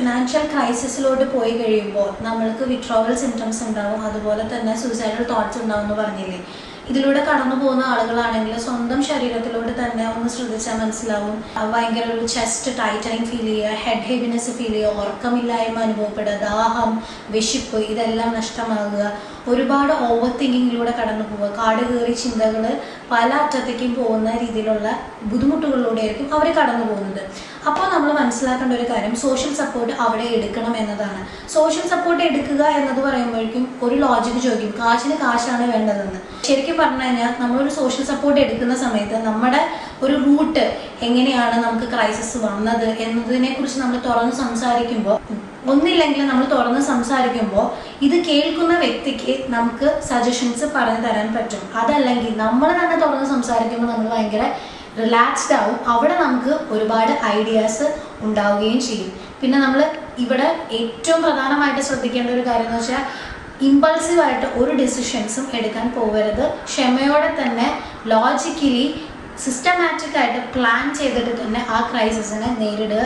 Financial ക്രൈസിസിലോട്ട് പോയി കഴിയുമ്പോൾ നമ്മൾക്ക് വിഡ്രോവൽ സിംറ്റംസ് ഉണ്ടാവും, അതുപോലെ തന്നെ സൂയിസൈഡൽ തോട്ട്സ് ഉണ്ടാവും എന്ന് പറഞ്ഞില്ലേ. ഇതിലൂടെ കടന്നു പോകുന്ന ആളുകളാണെങ്കിൽ സ്വന്തം ശരീരത്തിലോട്ട് തന്നെ ഒന്ന് ശ്രദ്ധിച്ചാൽ മനസ്സിലാവും. ഭയങ്കര ഒരു ചെസ്റ്റ് ടൈറ്റനിങ് ഫീൽ ചെയ്യുക, ഹെഡ് ഹെവിനെസ് ഫീൽ ചെയ്യുക, ഉറക്കമില്ലായ്മ അനുഭവപ്പെടുക, ദാഹം, വിശപ്പ് ഇതെല്ലാം നഷ്ടമാകുക, ഒരുപാട് ഓവർ തിങ്കിങ്ങിലൂടെ കടന്നു പോവുക, കാട് കയറി ചിന്തകൾ പല അറ്റത്തേക്കും പോകുന്ന രീതിയിലുള്ള ബുദ്ധിമുട്ടുകളിലൂടെ ആയിരിക്കും അവർ കടന്നു പോകുന്നത്. അപ്പോൾ നമ്മൾ മനസ്സിലാക്കേണ്ട ഒരു കാര്യം സോഷ്യൽ സപ്പോർട്ട് അവിടെ എടുക്കണം എന്നതാണ്. സോഷ്യൽ സപ്പോർട്ട് എടുക്കുക എന്നത് പറയുമ്പോഴേക്കും ഒരു ലോജിക്ക് ചോദിക്കും, കാശിന് കാശാണ് വേണ്ടതെന്ന്. ശരിക്കും പറഞ്ഞു കഴിഞ്ഞാൽ നമ്മളൊരു സോഷ്യൽ സപ്പോർട്ട് എടുക്കുന്ന സമയത്ത് നമ്മുടെ ഒരു റൂട്ട് എങ്ങനെയാണ് നമുക്ക് ക്രൈസിസ് വന്നത് എന്നതിനെ കുറിച്ച് നമ്മൾ തുറന്ന് സംസാരിക്കുമ്പോൾ, ഒന്നില്ലെങ്കിൽ നമ്മൾ തുറന്ന് സംസാരിക്കുമ്പോൾ ഇത് കേൾക്കുന്ന വ്യക്തിക്ക് നമുക്ക് സജഷൻസ് പറഞ്ഞു തരാൻ പറ്റും. അതല്ലെങ്കിൽ നമ്മൾ തന്നെ തുറന്ന് സംസാരിക്കുമ്പോൾ നമ്മൾ ഭയങ്കര റിലാക്സ്ഡ് ആവും. അവിടെ നമുക്ക് ഒരുപാട് ഐഡിയാസ് ഉണ്ടാവുകയും ചെയ്യും. പിന്നെ നമ്മൾ ഇവിടെ ഏറ്റവും പ്രധാനമായിട്ട് ശ്രദ്ധിക്കേണ്ട ഒരു കാര്യം എന്ന് വെച്ചാൽ ഇമ്പൾസീവായിട്ട് ഒരു ഡിസിഷൻസും എടുക്കാൻ പോകരുത്. ക്ഷമയോടെ തന്നെ ലോജിക്കലി സിസ്റ്റമാറ്റിക് ആയിട്ട് പ്ലാൻ ചെയ്തിട്ട് തന്നെ ആ ക്രൈസിസിനെ നേരിടുക.